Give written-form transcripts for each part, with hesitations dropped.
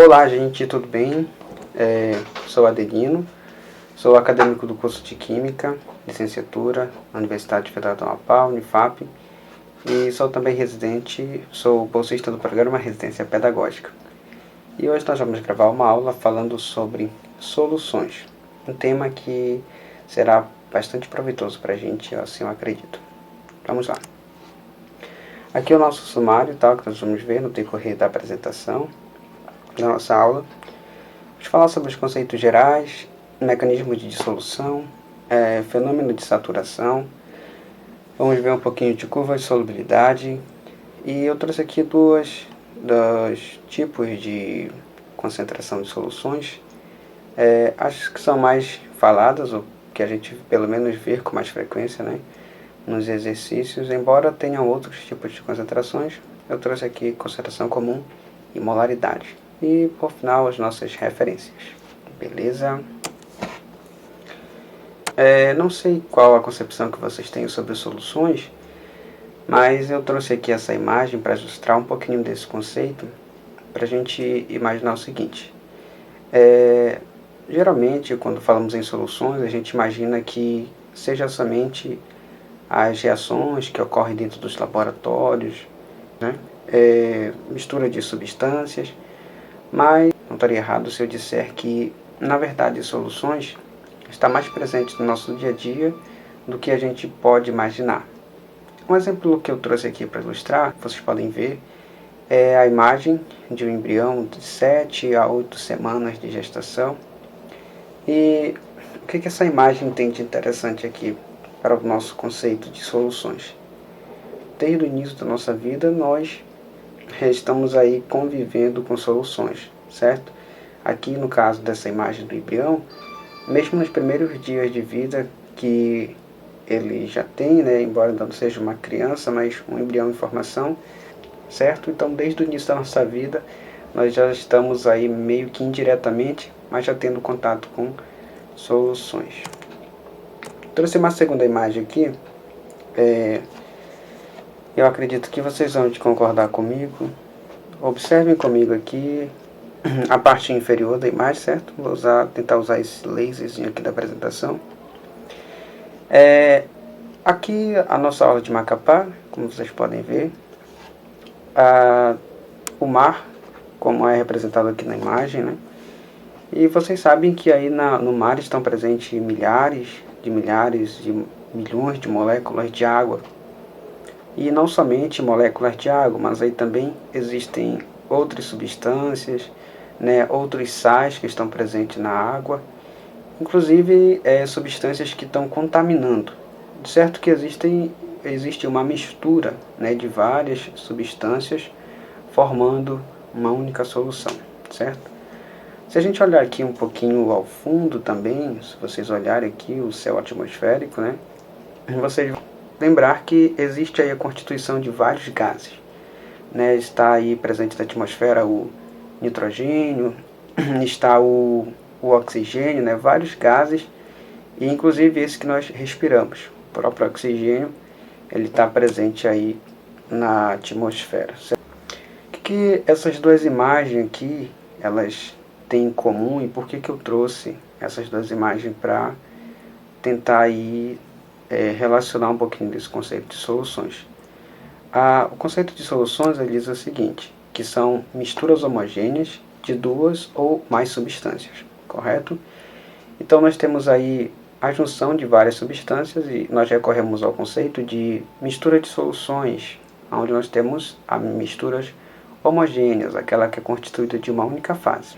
Olá, gente, tudo bem? Sou Adelino, sou acadêmico do curso de Química, licenciatura na Universidade Federal do Amapá, Unifap, e sou também sou bolsista do programa Residência Pedagógica. E hoje nós vamos gravar uma aula falando sobre soluções, um tema que será bastante proveitoso para a gente, assim eu acredito. Vamos lá. Aqui é o nosso sumário, que nós vamos ver no decorrer da apresentação da nossa aula. Vamos falar sobre os conceitos gerais, mecanismos de dissolução, fenômeno de saturação. Vamos ver um pouquinho de curva de solubilidade. E eu trouxe aqui dois tipos de concentração de soluções. Acho que são mais faladas, ou que a gente pelo menos vê com mais frequência, né, nos exercícios. Embora tenham outros tipos de concentrações, eu trouxe aqui concentração comum e molaridade. E, por final, as nossas referências. Beleza? Não sei qual a concepção que vocês têm sobre soluções, mas eu trouxe aqui essa imagem para ilustrar um pouquinho desse conceito, para a gente imaginar o seguinte. Geralmente, quando falamos em soluções, a gente imagina que seja somente as reações que ocorrem dentro dos laboratórios, né? Mistura de substâncias. Mas não estaria errado se eu disser que, na verdade, soluções está mais presente no nosso dia a dia do que a gente pode imaginar. Um exemplo que eu trouxe aqui para ilustrar, vocês podem ver, é a imagem de um embrião de 7 a 8 semanas de gestação. E o que essa imagem tem de interessante aqui para o nosso conceito de soluções? Desde o início da nossa vida, nós estamos aí convivendo com soluções, certo? Aqui no caso dessa imagem do embrião, mesmo nos primeiros dias de vida que ele já tem, né, embora ainda não seja uma criança, mas um embrião em formação, certo? Então desde o início da nossa vida, nós já estamos aí meio que indiretamente, mas já tendo contato com soluções. Trouxe uma segunda imagem aqui. Eu acredito que vocês vão concordar comigo. Observem comigo aqui a parte inferior da imagem, certo? Vou tentar usar esse laserzinho aqui da apresentação. Aqui a nossa aula de Macapá, como vocês podem ver. O mar, como é representado aqui na imagem, né? E vocês sabem que aí no mar estão presentes milhares de milhões de moléculas de água. E não somente moléculas de água, mas aí também existem outras substâncias, né, outros sais que estão presentes na água, inclusive substâncias que estão contaminando. De certo que existe uma mistura, né, de várias substâncias formando uma única solução, certo? Se a gente olhar aqui um pouquinho ao fundo também, se vocês olharem aqui o céu atmosférico, né, vocês vão lembrar que existe aí a constituição de vários gases, né? Está aí presente na atmosfera o nitrogênio, está o oxigênio, né? Vários gases, e inclusive esse que nós respiramos, o próprio oxigênio, ele está presente aí na atmosfera. O que essas duas imagens aqui, elas têm em comum, e por que eu trouxe essas duas imagens para tentar aí relacionar um pouquinho desse conceito de soluções? O conceito de soluções ele diz o seguinte, que são misturas homogêneas de duas ou mais substâncias, correto? Então nós temos aí a junção de várias substâncias e nós recorremos ao conceito de mistura de soluções, onde nós temos as misturas homogêneas, aquela que é constituída de uma única fase.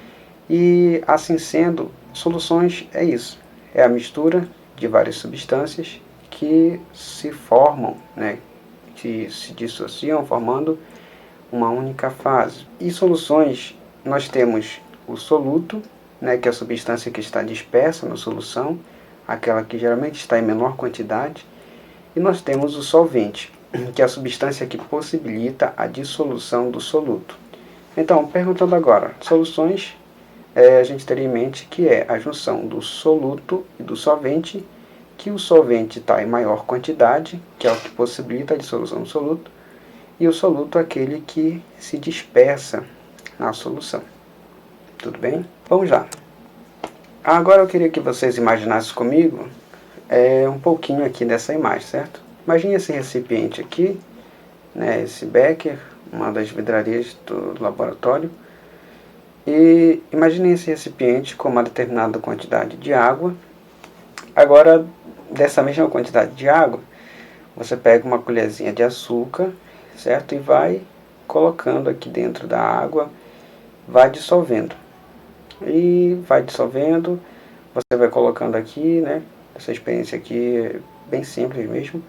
E assim sendo, soluções é isso, é a mistura de várias substâncias que se formam, né, que se dissociam formando uma única fase. E soluções, nós temos o soluto, né, que é a substância que está dispersa na solução, aquela que geralmente está em menor quantidade, e nós temos o solvente, que é a substância que possibilita a dissolução do soluto. Então, perguntando agora, soluções, a gente teria em mente que é a junção do soluto e do solvente, que o solvente está em maior quantidade, que é o que possibilita a dissolução do soluto, e o soluto é aquele que se dispersa na solução. Tudo bem? Vamos lá. Agora eu queria que vocês imaginassem comigo um pouquinho aqui dessa imagem, certo? Imagine esse recipiente aqui, né, esse becker, uma das vidrarias do laboratório. E imagine esse recipiente com uma determinada quantidade de água. Agora, dessa mesma quantidade de água, você pega uma colherzinha de açúcar, certo? E vai colocando aqui dentro da água, vai dissolvendo. E vai dissolvendo, você vai colocando aqui, né? Essa experiência aqui é bem simples mesmo.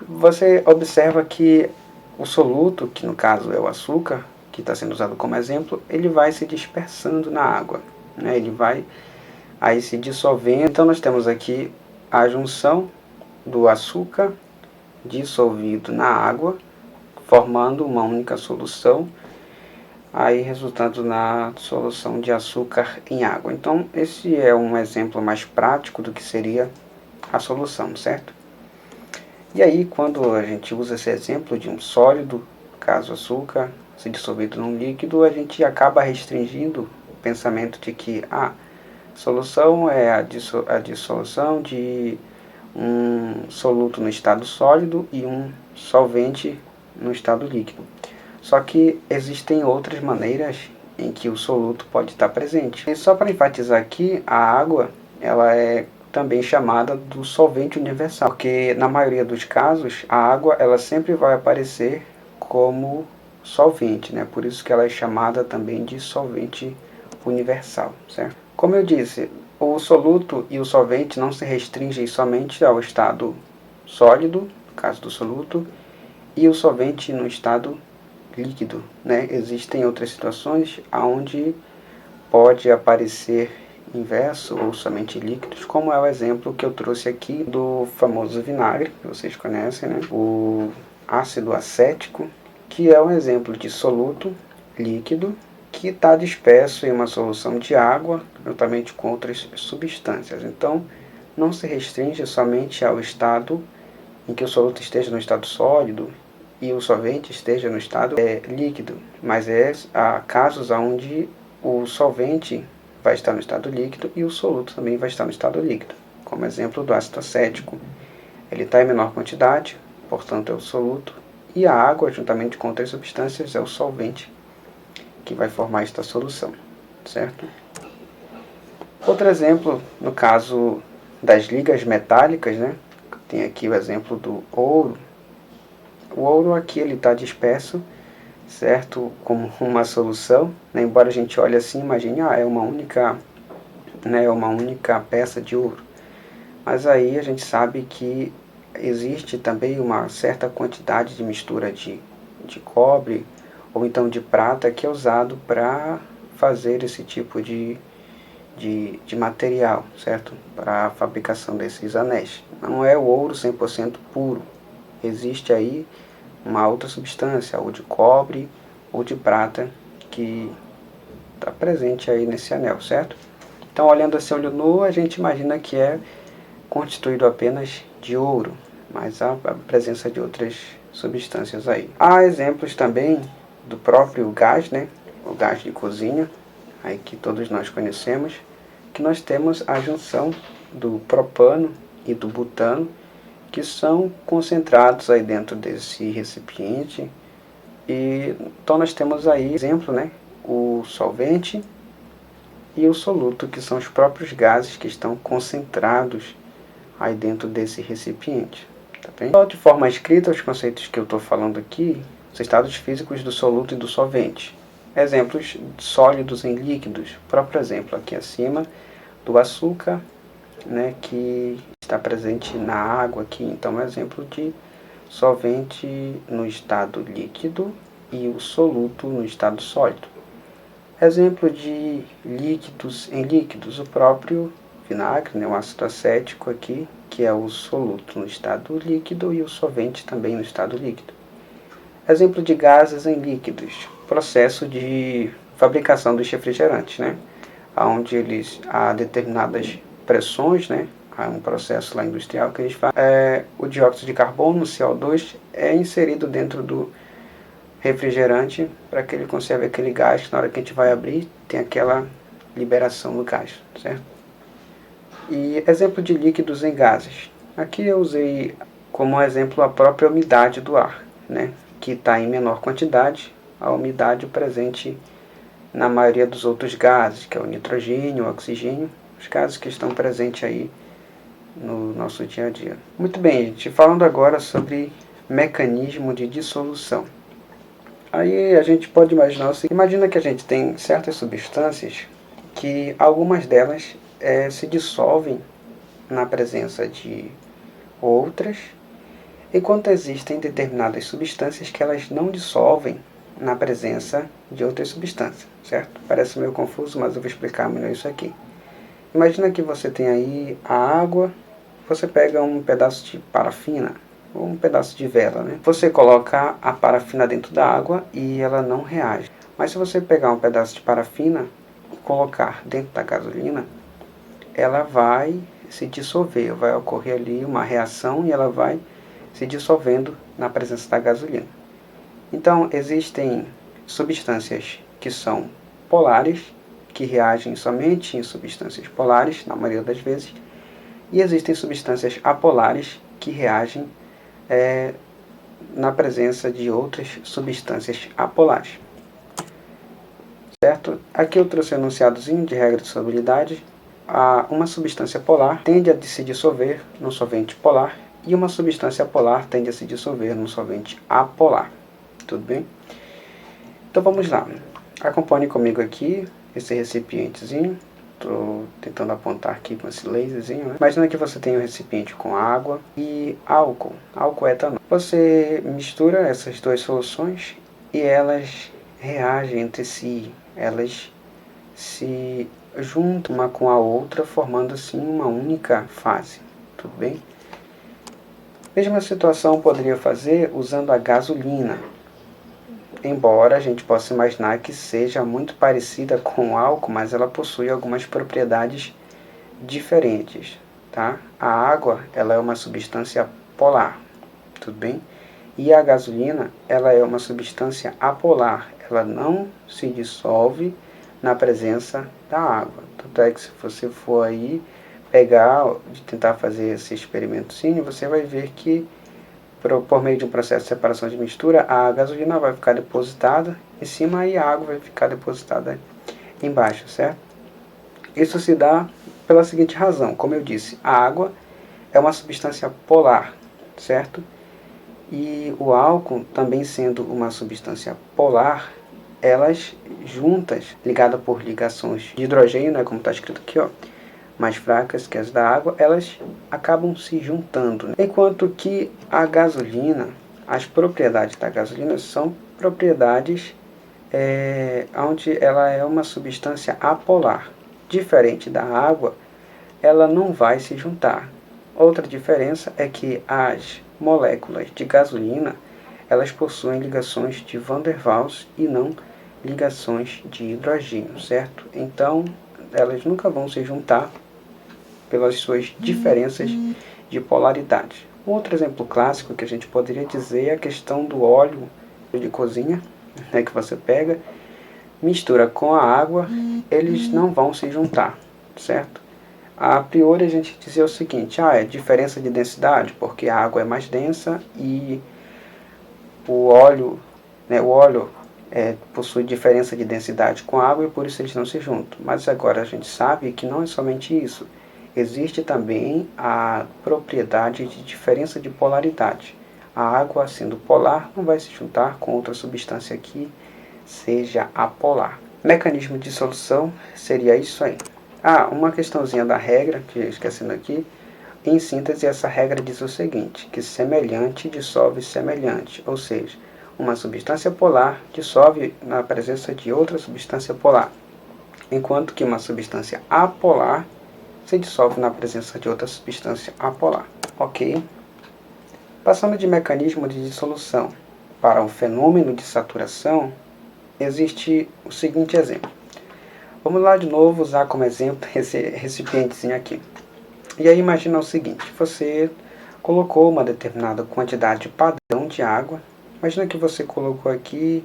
Você observa que o soluto, que no caso é o açúcar, que está sendo usado como exemplo, ele vai se dispersando na água, né? Ele vai aí se dissolvendo. Então nós temos aqui a junção do açúcar dissolvido na água, formando uma única solução, aí resultando na solução de açúcar em água. Então esse é um exemplo mais prático do que seria a solução, certo? E aí quando a gente usa esse exemplo de um sólido, caso açúcar, se dissolvido num líquido, a gente acaba restringindo o pensamento de que a solução é a dissolução de um soluto no estado sólido e um solvente no estado líquido. Só que existem outras maneiras em que o soluto pode estar presente. E só para enfatizar aqui, a água ela é também chamada do solvente universal, porque na maioria dos casos a água ela sempre vai aparecer como solvente, né? Por isso que ela é chamada também de solvente universal, certo? Como eu disse, o soluto e o solvente não se restringem somente ao estado sólido, no caso do soluto, e o solvente no estado líquido, né? Existem outras situações onde pode aparecer inverso ou somente líquidos, como é o exemplo que eu trouxe aqui do famoso vinagre, que vocês conhecem, né? O ácido acético, que é um exemplo de soluto líquido que está disperso em uma solução de água, juntamente com outras substâncias. Então, não se restringe somente ao estado em que o soluto esteja no estado sólido e o solvente esteja no estado líquido, mas há casos onde o solvente vai estar no estado líquido e o soluto também vai estar no estado líquido, como exemplo do ácido acético. Ele está em menor quantidade, portanto é o soluto, e a água, juntamente com outras substâncias, é o solvente que vai formar esta solução, certo? Outro exemplo, no caso das ligas metálicas, né? Tem aqui o exemplo do ouro. O ouro aqui ele está disperso, certo? Como uma solução, né? Embora a gente olhe assim, imagine, é uma única, né? Uma única peça de ouro. Mas aí a gente sabe que existe também uma certa quantidade de mistura de cobre ou então de prata que é usado para fazer esse tipo de material, certo? Para a fabricação desses anéis. Não é o ouro 100% puro. Existe aí uma outra substância, ou de cobre ou de prata, que está presente aí nesse anel, certo? Então, olhando assim olho nu, a gente imagina que é constituído apenas de ouro, mas há a presença de outras substâncias aí. Há exemplos também do próprio gás, né? O gás de cozinha, aí que todos nós conhecemos, que nós temos a junção do propano e do butano, que são concentrados aí dentro desse recipiente. E então nós temos aí, exemplo, né? O solvente e o soluto, que são os próprios gases que estão concentrados aí dentro desse recipiente. Tá bem? Só de forma escrita, os conceitos que eu estou falando aqui, os estados físicos do soluto e do solvente. Exemplos sólidos em líquidos. Próprio exemplo aqui acima do açúcar, né, que está presente na água aqui. Então, é um exemplo de solvente no estado líquido e o soluto no estado sólido. Exemplo de líquidos em líquidos, o próprio vinagre, né, o ácido acético aqui, que é o soluto no estado líquido e o solvente também no estado líquido. Exemplo de gases em líquidos, processo de fabricação dos refrigerantes, né, onde eles há determinadas pressões, né, há um processo lá industrial que eles fazem. O dióxido de carbono, CO2, é inserido dentro do refrigerante para que ele conserve aquele gás, que na hora que a gente vai abrir, tem aquela liberação do gás, certo? E exemplo de líquidos em gases. Aqui eu usei como exemplo a própria umidade do ar, né? Que está em menor quantidade, a umidade presente na maioria dos outros gases, que é o nitrogênio, o oxigênio, os gases que estão presentes aí no nosso dia a dia. Muito bem, gente, falando agora sobre mecanismo de dissolução. Aí a gente pode imaginar o seguinte: imagina que a gente tem certas substâncias que algumas delas se dissolvem na presença de outras, enquanto existem determinadas substâncias que elas não dissolvem na presença de outras substâncias, certo? Parece meio confuso, mas eu vou explicar melhor isso aqui. Imagina que você tem aí a água, você pega um pedaço de parafina, ou um pedaço de vela, né? Você coloca a parafina dentro da água e ela não reage. Mas se você pegar um pedaço de parafina e colocar dentro da gasolina, ela vai se dissolver, vai ocorrer ali uma reação e ela vai se dissolvendo na presença da gasolina. Então, existem substâncias que são polares, que reagem somente em substâncias polares, na maioria das vezes, e existem substâncias apolares que reagem na presença de outras substâncias apolares. Certo? Aqui eu trouxe um enunciadozinho de regra de solubilidade. Uma substância polar tende a se dissolver no solvente polar e uma substância polar tende a se dissolver no solvente apolar. Tudo bem? Então vamos lá. Acompanhe comigo aqui esse recipientezinho. Estou tentando apontar aqui com esse laserzinho, né? Imagina que você tem um recipiente com água e álcool etanol. Você mistura essas duas soluções e elas reagem entre si, elas se juntam uma com a outra, formando assim uma única fase. Tudo bem? Mesma situação poderia fazer usando a gasolina. Embora a gente possa imaginar que seja muito parecida com o álcool, mas ela possui algumas propriedades diferentes, tá? A água, ela é uma substância polar, tudo bem? E a gasolina, ela é uma substância apolar, ela não se dissolve na presença da água. Tanto é que se você for aí pegar, de tentar fazer esse experimentozinho, você vai ver que por meio de um processo de separação de mistura, a gasolina vai ficar depositada em cima e a água vai ficar depositada embaixo, certo? Isso se dá pela seguinte razão: como eu disse, a água é uma substância polar, certo? E o álcool, também sendo uma substância polar, elas juntas, ligadas por ligações de hidrogênio, né, como está escrito aqui, ó, mais fracas que as da água, elas acabam se juntando, né? Enquanto que a gasolina, as propriedades da gasolina são propriedades onde ela é uma substância apolar. Diferente da água, ela não vai se juntar. Outra diferença é que as moléculas de gasolina, elas possuem ligações de Van der Waals e não ligações de hidrogênio, certo? Então, elas nunca vão se juntar pelas suas diferenças de polaridade. Um outro exemplo clássico que a gente poderia dizer é a questão do óleo de cozinha, né, que você pega, mistura com a água, eles não vão se juntar, certo? A priori a gente dizia o seguinte: é diferença de densidade, porque a água é mais densa e o óleo possui diferença de densidade com a água e por isso eles não se juntam. Mas agora a gente sabe que não é somente isso. Existe também a propriedade de diferença de polaridade. A água, sendo polar, não vai se juntar com outra substância que seja apolar. Mecanismo de dissolução seria isso aí. Uma questãozinha da regra, que esquecendo aqui. Em síntese, essa regra diz o seguinte, que semelhante dissolve semelhante, ou seja, uma substância polar dissolve na presença de outra substância polar, enquanto que uma substância apolar se dissolve na presença de outra substância apolar. Ok? Passando de mecanismo de dissolução para um fenômeno de saturação, existe o seguinte exemplo. Vamos lá de novo usar como exemplo esse recipientezinho aqui. E aí imagina o seguinte: você colocou uma determinada quantidade padrão de água Imagina que você colocou aqui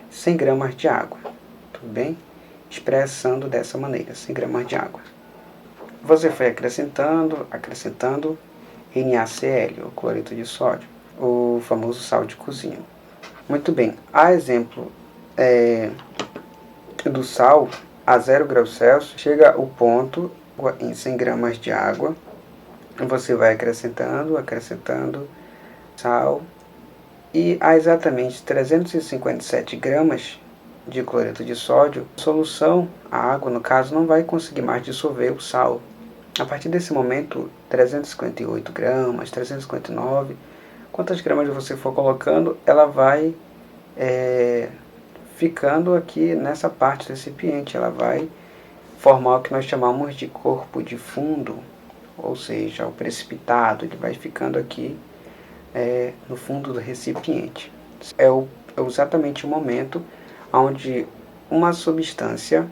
100 gramas de água, tudo bem? Expressando dessa maneira, 100 gramas de água. Você foi acrescentando NaCl, o cloreto de sódio, o famoso sal de cozinha. Muito bem, a exemplo do sal, a 0 graus Celsius, chega o ponto em 100 gramas de água, você vai acrescentando sal, e a exatamente 357 gramas de cloreto de sódio, a solução, a água no caso, não vai conseguir mais dissolver o sal. A partir desse momento, 358 gramas, 359, quantas gramas você for colocando, ela vai ficando aqui nessa parte do recipiente, ela vai formar o que nós chamamos de corpo de fundo, ou seja, o precipitado, ele vai ficando aqui no fundo do recipiente. É exatamente o momento onde uma substância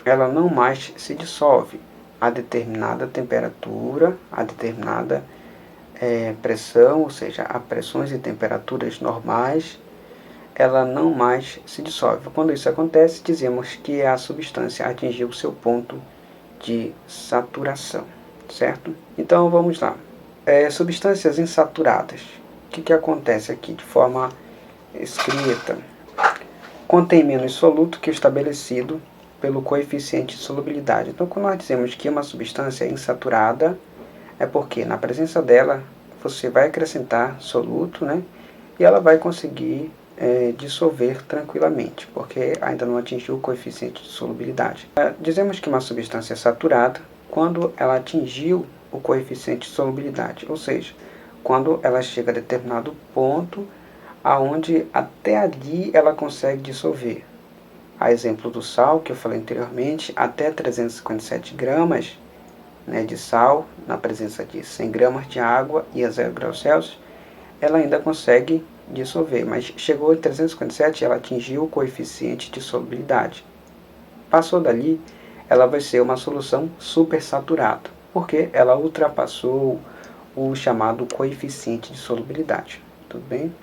ela não mais se dissolve a determinada temperatura, a determinada pressão, ou seja, a pressões e temperaturas normais, ela não mais se dissolve. Quando isso acontece, dizemos que a substância atingiu o seu ponto de saturação, certo? Então vamos lá. Substâncias insaturadas. O que acontece aqui de forma escrita? Contém menos soluto que o estabelecido pelo coeficiente de solubilidade. Então, quando nós dizemos que uma substância é insaturada, é porque na presença dela você vai acrescentar soluto, né? E ela vai conseguir dissolver tranquilamente, porque ainda não atingiu o coeficiente de solubilidade. Dizemos que uma substância é saturada quando ela atingiu o coeficiente de solubilidade, ou seja, quando ela chega a determinado ponto aonde até ali ela consegue dissolver. A exemplo do sal, que eu falei anteriormente, até 357 gramas de sal, na presença de 100 gramas de água e a 0 graus Celsius, ela ainda consegue dissolver, mas chegou a 357 e ela atingiu o coeficiente de solubilidade. Passou dali, ela vai ser uma solução supersaturada, porque ela ultrapassou o chamado coeficiente de solubilidade. Tudo bem?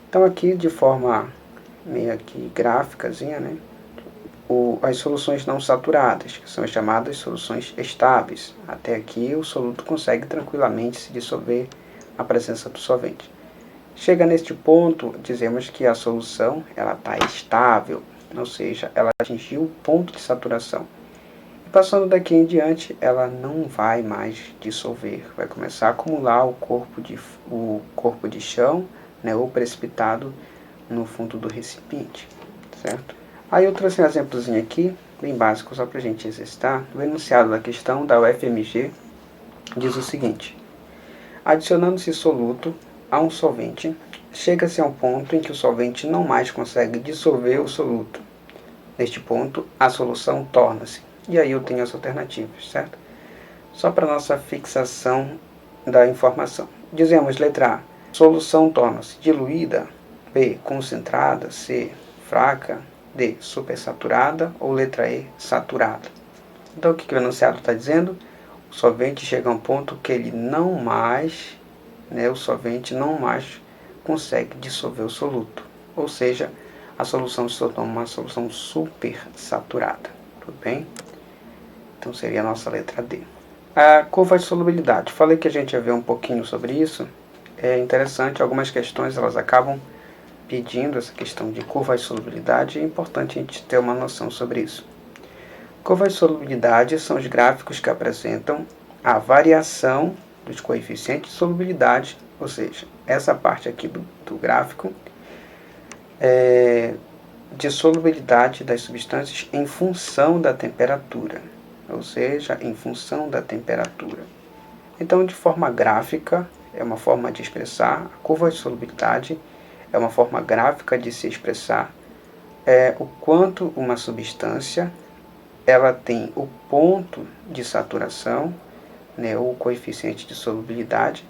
Então aqui de forma meio aqui gráficazinha, né? As soluções não saturadas, que são chamadas soluções estáveis. Até aqui o soluto consegue tranquilamente se dissolver na presença do solvente. Chega neste ponto, dizemos que a solução está estável, ou seja, ela atingiu o ponto de saturação. E passando daqui em diante, ela não vai mais dissolver, vai começar a acumular o corpo de chão, né, ou precipitado no fundo do recipiente, certo? Aí eu trouxe um exemplozinho aqui, bem básico, só para a gente exercitar. O enunciado da questão da UFMG diz o seguinte: adicionando-se soluto a um solvente, chega-se a um ponto em que o solvente não mais consegue dissolver o soluto. Neste ponto, a solução torna-se. E aí eu tenho as alternativas, certo? Só para nossa fixação da informação. Dizemos, letra A, solução torna-se diluída, B, concentrada, C, fraca, D, supersaturada, ou letra E, saturada. Então o que o enunciado está dizendo? O solvente chega a um ponto que ele não mais, o solvente não mais consegue dissolver o soluto. Ou seja, a solução se tornou uma solução supersaturada. Tudo bem? Então seria a nossa letra D. A curva de solubilidade. Falei que a gente ia ver um pouquinho sobre isso. É interessante, algumas questões elas acabam pedindo essa questão de curva de solubilidade. É importante a gente ter uma noção sobre isso. Curvas de solubilidade são os gráficos que apresentam a variação dos coeficientes de solubilidade, ou seja, essa parte aqui do gráfico de solubilidade das substâncias em função da temperatura, ou seja, em função da temperatura. Então, de forma gráfica, é uma forma de expressar, a curva de solubilidade é uma forma gráfica de se expressar o quanto uma substância ela tem o ponto de saturação, ou o coeficiente de solubilidade,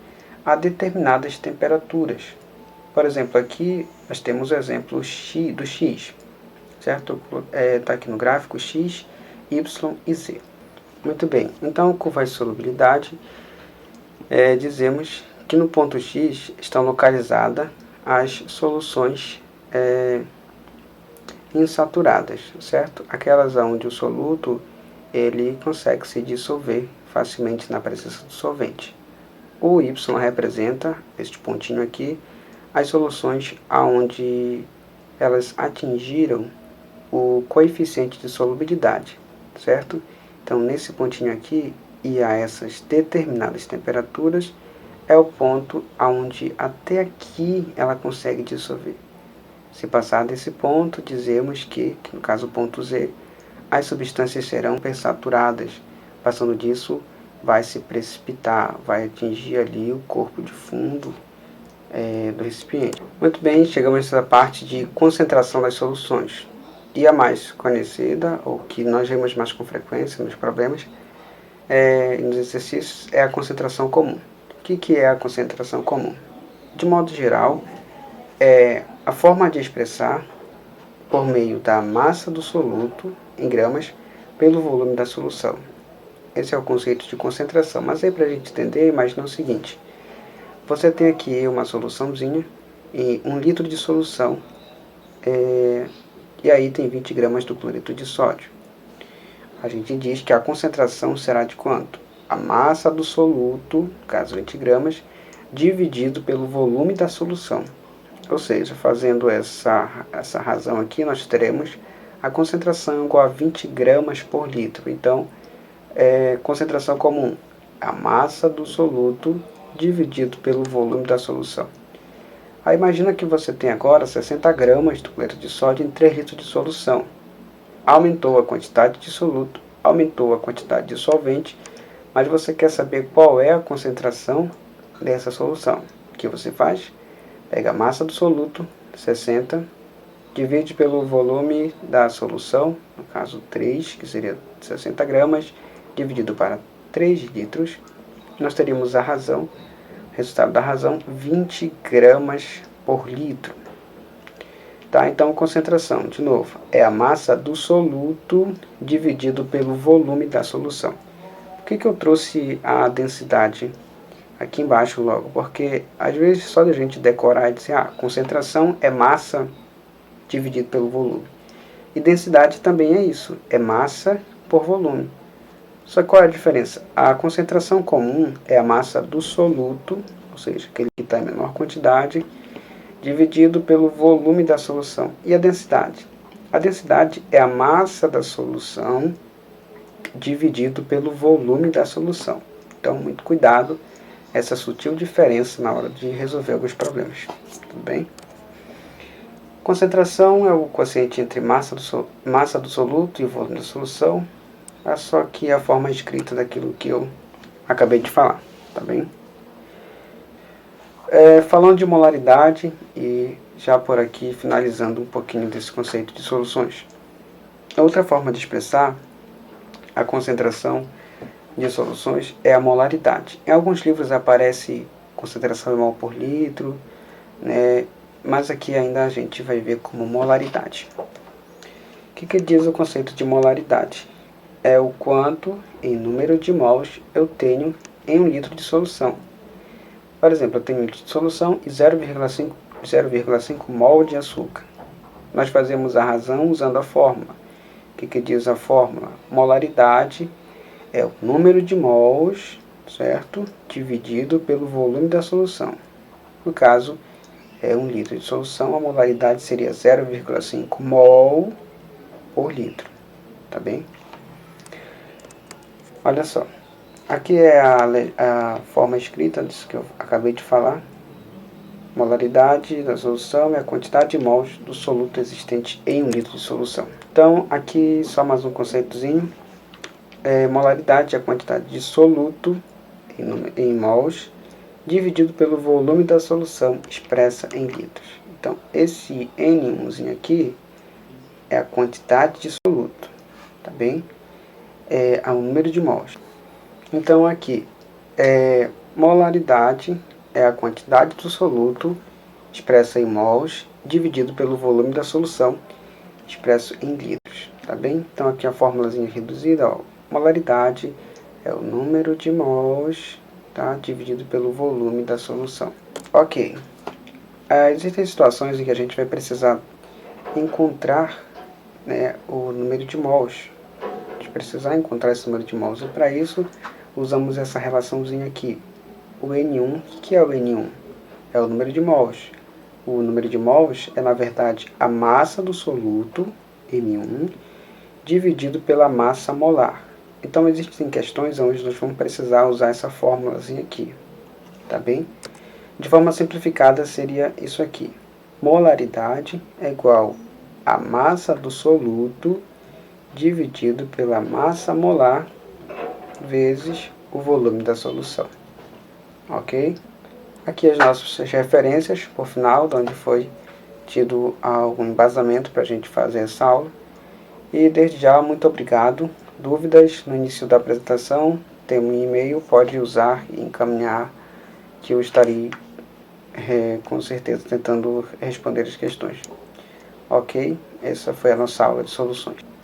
a determinadas temperaturas. Por exemplo, aqui nós temos o exemplo do X, certo? Está aqui no gráfico X, Y e Z. Muito bem, então curva de solubilidade, dizemos que no ponto X está localizada as soluções insaturadas, certo? Aquelas onde o soluto ele consegue se dissolver facilmente na presença do solvente. O Y representa, este pontinho aqui, as soluções aonde elas atingiram o coeficiente de solubilidade, certo? Então, nesse pontinho aqui, e a essas determinadas temperaturas, é o ponto aonde até aqui ela consegue dissolver. Se passar desse ponto, dizemos que no caso o ponto Z, as substâncias serão persaturadas. Passando disso, vai se precipitar, vai atingir ali o corpo de fundo do recipiente. Muito bem, chegamos nessa parte de concentração das soluções. E a mais conhecida, ou que nós vemos mais com frequência nos problemas, nos exercícios, é a concentração comum. O que é a concentração comum? De modo geral, é a forma de expressar por meio da massa do soluto em gramas pelo volume da solução. Esse é o conceito de concentração. Mas aí, para a gente entender, imagina o seguinte: você tem aqui uma soluçãozinha e 1 litro de solução, e aí tem 20 gramas do cloreto de sódio. A gente diz que a concentração será de quanto? A massa do soluto, no caso 20 gramas, dividido pelo volume da solução. Ou seja, fazendo essa razão aqui, nós teremos a concentração igual a 20 gramas por litro. Então, concentração comum, a massa do soluto dividido pelo volume da solução. Aí imagina que você tem agora 60 gramas do cloreto de sódio em 3 litros de solução. Aumentou a quantidade de soluto, aumentou a quantidade de solvente, mas você quer saber qual é a concentração dessa solução. O que você faz? Pega a massa do soluto, 60, divide pelo volume da solução, no caso 3, que seria 60 gramas, dividido para 3 litros. Nós teríamos a razão, resultado da razão, 20 gramas por litro. Tá, então, concentração, de novo, é a massa do soluto dividido pelo volume da solução. Por que eu trouxe a densidade aqui embaixo logo? Porque, às vezes, só de a gente decorar e dizer, concentração é massa dividido pelo volume. E densidade também é isso, é massa por volume. Só que qual é a diferença? A concentração comum é a massa do soluto, ou seja, aquele que está em menor quantidade, dividido pelo volume da solução. E a densidade? A densidade é a massa da solução dividido pelo volume da solução. Então, muito cuidado, essa sutil diferença na hora de resolver alguns problemas. Tudo bem? Concentração é o quociente entre massa do soluto e volume da solução. É só que a forma escrita daquilo que eu acabei de falar. Tá bem? Falando de molaridade e já por aqui finalizando um pouquinho desse conceito de soluções. Outra forma de expressar a concentração de soluções é a molaridade. Em alguns livros aparece concentração em mol por litro, né, mas aqui ainda a gente vai ver como molaridade. O que diz o conceito de molaridade? É o quanto em número de mols eu tenho em 1 litro de solução. Por exemplo, eu tenho 1 litro de solução e 0,5 mol de açúcar. Nós fazemos a razão usando a fórmula. O que diz a fórmula? Molaridade é o número de mols, certo? Dividido pelo volume da solução. No caso, 1 litro de solução, a molaridade seria 0,5 mol por litro. Tá bem? Olha só. Aqui é a forma escrita disso que eu acabei de falar. Molaridade da solução é a quantidade de mols do soluto existente em 1 litro de solução. Então, aqui só mais um conceitozinho. Molaridade é a quantidade de soluto em mols dividido pelo volume da solução expressa em litros. Então, esse N1zinho aqui é a quantidade de soluto, tá bem? É o número de mols. Então, aqui, molaridade é a quantidade do soluto expressa em mols dividido pelo volume da solução expresso em litros, tá bem? Então, aqui a formulazinha reduzida, ó, molaridade é o número de mols, tá, dividido pelo volume da solução. Ok. Existem situações em que a gente vai precisar encontrar, né, o número de mols. A gente precisar encontrar esse número de mols. E para isso, usamos essa relaçãozinha aqui. O N1, o que é o N1? É o número de mols. O número de mols é, na verdade, a massa do soluto, N1, dividido pela massa molar. Então, existem questões onde nós vamos precisar usar essa fórmulazinha aqui, tá bem? De forma simplificada, seria isso aqui. Molaridade é igual a massa do soluto dividido pela massa molar vezes o volume da solução. Ok? Aqui as nossas referências, por final, de onde foi tido algum embasamento para a gente fazer essa aula. E desde já, muito obrigado. Dúvidas no início da apresentação, tem um e-mail, pode usar e encaminhar, que eu estarei com certeza tentando responder as questões. Ok? Essa foi a nossa aula de soluções.